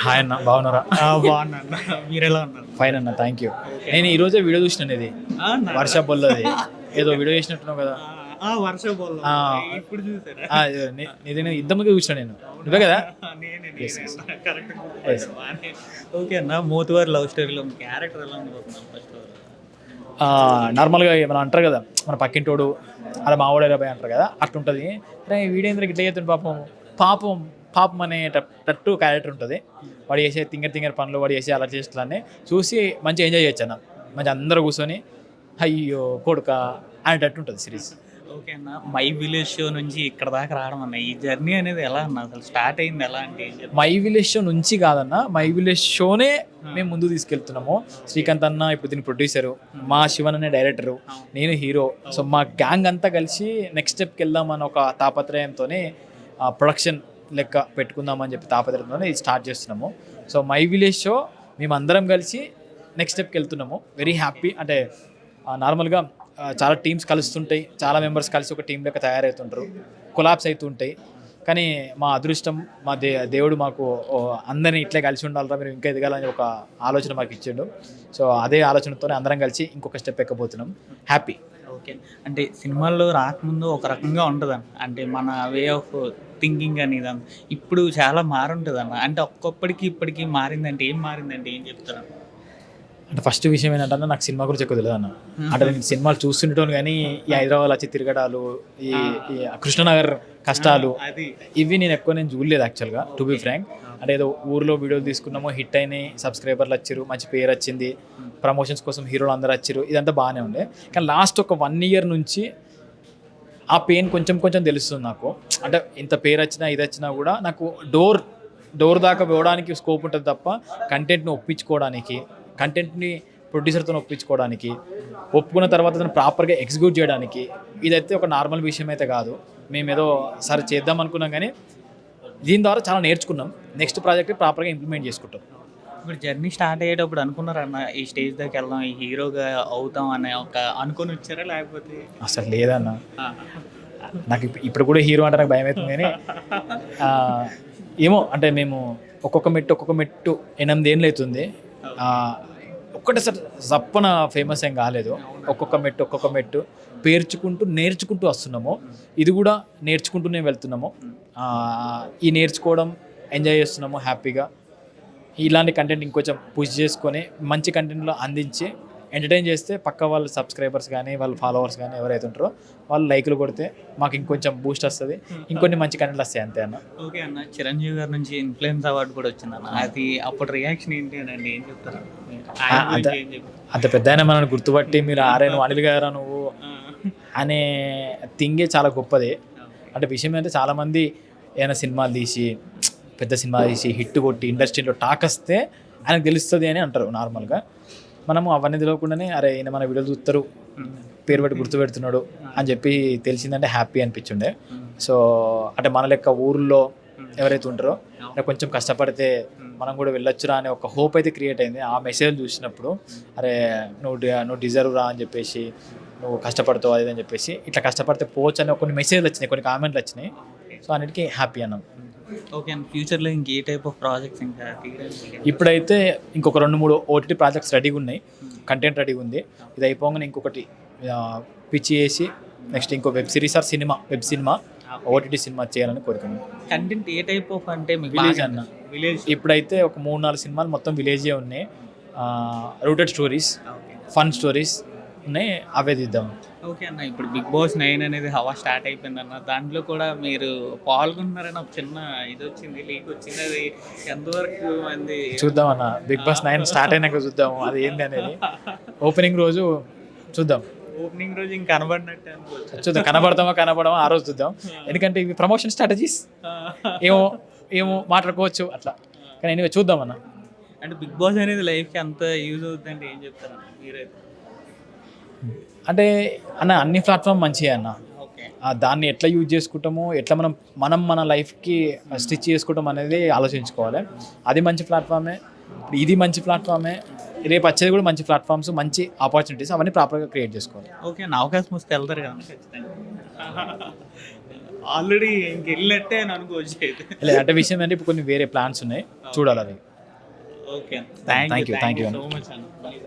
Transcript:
Hi అన్న, బాగున్నారా? బాగున్నాను. మీరు ఎలా ఉన్నారు? ఫైన్ అన్న, థ్యాంక్ యూ. నేను ఈరోజే వీడియో చూసినాను, ఇది వర్ష బొల్లది ఏదో వీడియో చేసినట్టున్నావు కదా. వర్ష బోల్ ఇప్పుడు చూసారా? ఇది నేను ఇద్దరికి చూసిన, నేను నువ్వే కదా. ఓకే అన్న, మోతువారి లవ్ స్టోరీలో క్యారెక్టర్ ఎలా ఉంది ఫస్ట్? నార్మల్గా మనం అంటారు కదా, మన పక్కింటోడు అలా మావాడే బాయ్ అంటారు కదా, అట్లుంటుంది. వీడేంద్రకి ఇట్లా చేస్తుంది, పాపం పాపం పాపం అనేటట్టు క్యారెక్టర్ ఉంటుంది. వాడు చేసే తింగర్ పనులు, వాడు చేసే అలా చేసేట్లనే చూసి మంచిగా ఎంజాయ్ చేయొచ్చు అన్న. మంచిగా అందరూ కూర్చొని అయ్యో కొడుక అనేటట్టు ఉంటుంది సిరీస్. ఓకే అన్న, మై విలేజ్ షో నుంచి ఇక్కడ దాకా రావడం అన్న, ఈ జర్నీ అనేది ఎలా అన్న, అసలు స్టార్ట్ అయింది ఎలా అంటే? మై విలేజ్ షో నుంచి కాదన్న, మై విలేజ్ షోనే మేము ముందు తీసుకెళ్తున్నాము. శ్రీకాంత్ అన్న ఇప్పుడు దీని ప్రొడ్యూసరు, మా శివన్ అనే డైరెక్టరు, నేను హీరో. సో మా గ్యాంగ్ అంతా కలిసి నెక్స్ట్ స్టెప్కి వెళ్దామని ఒక తాపత్రయంతో ప్రొడక్షన్ లెక్క పెట్టుకుందామని చెప్పి తాపత్రయంతో ఇది స్టార్ట్ చేస్తున్నాము. సో మై విలేజ్ షో మేమందరం కలిసి నెక్స్ట్ స్టెప్కి వెళ్తున్నాము. Very happy. అంటే నార్మల్గా చాలా టీమ్స్ కలుస్తుంటాయి, చాలా మెంబర్స్ కలిసి ఒక టీం లెక్క తయారవుతుంటారు, కొలాబ్స్ అవుతుంటాయి. కానీ మా అదృష్టం, మా దేవుడు మాకు అందరినీ ఇట్లే కలిసి ఉండాలరా, మీరు ఇంకా ఎదగాలని ఒక ఆలోచన మాకు ఇచ్చిండు. సో అదే ఆలోచనతోనే అందరం కలిసి ఇంకొక స్టెప్ ఎక్కబోతున్నాం. హ్యాపీ. ఓకే, అంటే సినిమాల్లో రాకముందు ఒక రకంగా ఉంటుందన్న, అంటే మన వే ఆఫ్ థింకింగ్ అనేది ఇప్పుడు చాలా మారుంటుంది అన్న. అంటే ఒక్కొక్కడికి ఇప్పటికీ మారిందంటే ఏం మారిందంటే ఏం చెప్తారు? అంటే ఫస్ట్ విషయం ఏంటంటే, నాకు సినిమా గురించి ఎక్కువ తెలియదు అన్న. అంటే నేను సినిమాలు చూస్తుంటాను కానీ ఈ హైదరాబాద్ వచ్చి తిరగడాలు, ఈ కృష్ణనగర్ కష్టాలు, ఇవి నేను చూడలేదు యాక్చువల్గా, టు బి ఫ్రాంక్. అంటే ఏదో ఊర్లో వీడియోలు తీసుకున్నామో, హిట్ అయినాయి, సబ్స్క్రైబర్లు వచ్చారు, మంచి పేరు వచ్చింది, ప్రమోషన్స్ కోసం హీరోలు అందరూ వచ్చారు, ఇదంతా బాగానే ఉండే. కానీ లాస్ట్ ఒక 1 year నుంచి ఆ పెయిన్ కొంచెం తెలుస్తుంది నాకు. అంటే ఇంత పేరు వచ్చినా ఇది వచ్చినా కూడా నాకు డోర్ దాకా పోవడానికి స్కోప్ ఉంటుంది తప్ప, కంటెంట్ని ఒప్పించుకోవడానికి, కంటెంట్ని ప్రొడ్యూసర్తో ఒప్పించుకోవడానికి, ఒప్పుకున్న తర్వాత దాన్ని ప్రాపర్గా ఎగ్జిక్యూట్ చేయడానికి ఇదైతే ఒక నార్మల్ విషయం అయితే కాదు. మేమేదో సరే చేద్దాం అనుకున్నాం కానీ దీని ద్వారా చాలా నేర్చుకున్నాం. నెక్స్ట్ ప్రాజెక్ట్ ప్రాపర్గా ఇంప్లిమెంట్ చేసుకుంటాం. ఇప్పుడు జర్నీ స్టార్ట్ అయ్యేటప్పుడు అనుకున్నారన్న ఈ స్టేజ్ దాకా వెళ్దాం, ఈ హీరోగా అవుతాం అనే ఒక అనుకొని వచ్చారా? లేకపోతే అసలు లేదన్న, నాకు ఇప్పుడు కూడా హీరో అంటే నాకు భయం అవుతుంది. కానీ ఏమో అంటే మేము ఒక్కొక్క మెట్టు 8 ఏళ్ళు అవుతుంది. ఒక్కటేసారి జప్పన ఫేమస్ ఏం కాలేదు. ఒక్కొక్క మెట్టు నేర్చుకుంటూ వస్తున్నాము. ఇది కూడా నేర్చుకుంటూనే వెళ్తున్నాము. ఈ నేర్చుకోవడం ఎంజాయ్ చేస్తున్నాము హ్యాపీగా. ఇలాంటి కంటెంట్ ఇంకొంచెం పుష్ చేసుకొని మంచి కంటెంట్లో అందించి ఎంటర్టైన్ చేస్తే పక్క వాళ్ళ సబ్స్క్రైబర్స్ కానీ వాళ్ళ ఫాలోవర్స్ కానీ ఎవరైతే ఉంటారో వాళ్ళు లైక్లు కొడితే మాకు ఇంకొంచెం బూస్ట్ వస్తుంది, ఇంకొన్ని మంచి కంటెంట్లు వస్తాయి, అంతే అన్న. ఓకే అన్న, చిరంజీవి గారి నుంచి ఇన్ఫ్లుయెన్స్ అవార్డు కూడా వచ్చిందన్న, అది అప్పుడు రియాక్షన్ ఏంటి అండి? ఏం చెప్తారు? అంత పెద్ద ఆయన మనల్ని గుర్తుపట్టి మీరు నువ్వు అనిల్ గారా నువ్వు అనే థింగే చాలా గొప్పది. అంటే విషయం ఏంటంటే చాలామంది ఏమైనా సినిమాలు తీసి పెద్ద సినిమా తీసి హిట్ కొట్టి ఇండస్ట్రీలో టాక్ వస్తే ఆయనకు తెలుస్తుంది అని అంటారు నార్మల్గా. మనము అవన్నీ తెలియకుండానే అరే ఈయన మన వీడియోలు చూస్తారు, పేరు పెట్టి గుర్తుపెడుతున్నాడు అని చెప్పి తెలిసిందంటే హ్యాపీ అనిపించుండే. సో అంటే మన లెక్క ఊర్లో ఎవరైతే ఉంటారో కొంచెం కష్టపడితే మనం కూడా వెళ్ళొచ్చురా అనే ఒక హోప్ అయితే క్రియేట్ అయింది. ఆ మెసేజ్ చూసినప్పుడు అరే నువ్వు డిజర్వ్ రా అని చెప్పేసి, నువ్వు కష్టపడతావు అది అని చెప్పేసి, ఇట్లా కష్టపడితే పోవచ్చు అని కొన్ని మెసేజ్లు వచ్చినాయి, కొన్ని కామెంట్లు వచ్చినాయి. సో అన్నిటికీ హ్యాపీ అన్నాం. ఓకే అండ్ ఫ్యూచర్లో ఇంకే టైప్ ఆఫ్ ప్రాజెక్ట్స్ ఇంకా? ఇప్పుడైతే ఇంకొక 2-3 OTT ప్రాజెక్ట్స్ రెడీగా ఉన్నాయి, కంటెంట్ రెడీగా ఉంది. ఇది అయిపోగానే ఇంకొకటి పిచ్ చేసి నెక్స్ట్ ఇంకో వెబ్ సినిమా OTT సినిమా చేయాలని కోరుకున్నాను. కంటెంట్ ఏ టైప్ ఆఫ్ అంటే? విలేజ్ అన్న. ఇప్పుడైతే ఒక 3-4 సినిమాలు మొత్తం విలేజే ఉన్నాయి. రూటెడ్ స్టోరీస్, ఫన్ స్టోరీస్ ఉన్నాయి, అవే తీద్దాం. ఓకే అన్న, ఇప్పుడు బిగ్ బాస్ 9 అనేది హవా స్టార్ట్ అయిపోయింది అన్న, దాంట్లో కూడా మీరు పాల్గొన్నారని ఒక చిన్న ఇది వచ్చింది, లీక్ వచ్చింది, అది ఎంతవరకు అంది? చూద్దాం అన్న, బిగ్ బాస్ 9 స్టార్ట్ అయినాక చూద్దాము అది ఏంది అనేది. ఓపెనింగ్ రోజు చూద్దాం. ఓపెనింగ్ రోజు ఇంకా కనబడినట్టే అనుకోవచ్చు. చూద్దాం, కనబడమో ఆ రోజు చూద్దాం. ఎందుకంటే ఇవి ప్రమోషన్ స్ట్రాటజీస్, ఏమో మాట్లాడుకోవచ్చు అట్లా. కానీ ఎనీవే చూద్దాం అన్న. అంటే బిగ్ బాస్ అనేది లైఫ్కి అంత యూజ్ అవుతుందంటే ఏం చెప్తారు మీరైతే? అంటే అన్న అన్ని ప్లాట్ఫామ్ మంచిగా అన్న, దాన్ని ఎట్లా యూజ్ చేసుకుంటామో, ఎట్లా మనం మన లైఫ్కి స్టిచ్ చేసుకుంటాం అనేది ఆలోచించుకోవాలి. అది మంచి ప్లాట్ఫామే, ఇది మంచి ప్లాట్ఫామే, రేపు వచ్చేది కూడా మంచి ప్లాట్ఫామ్స్, మంచి ఆపర్చునిటీస్, అవన్నీ ప్రాపర్గా క్రియేట్ చేసుకోవాలి. ఓకే నా అవకాశం వస్తే వెళ్తారు కదా ఖచ్చితంగా? ఆల్రెడీ ఇంకెళ్ళినట్టే అని అనుకోవచ్చు. అంటే విషయం అంటే ఇప్పుడు కొన్ని వేరే ప్లాన్స్ ఉన్నాయి, చూడాలి అవి. Okay Thank you, thank you so much అన్న.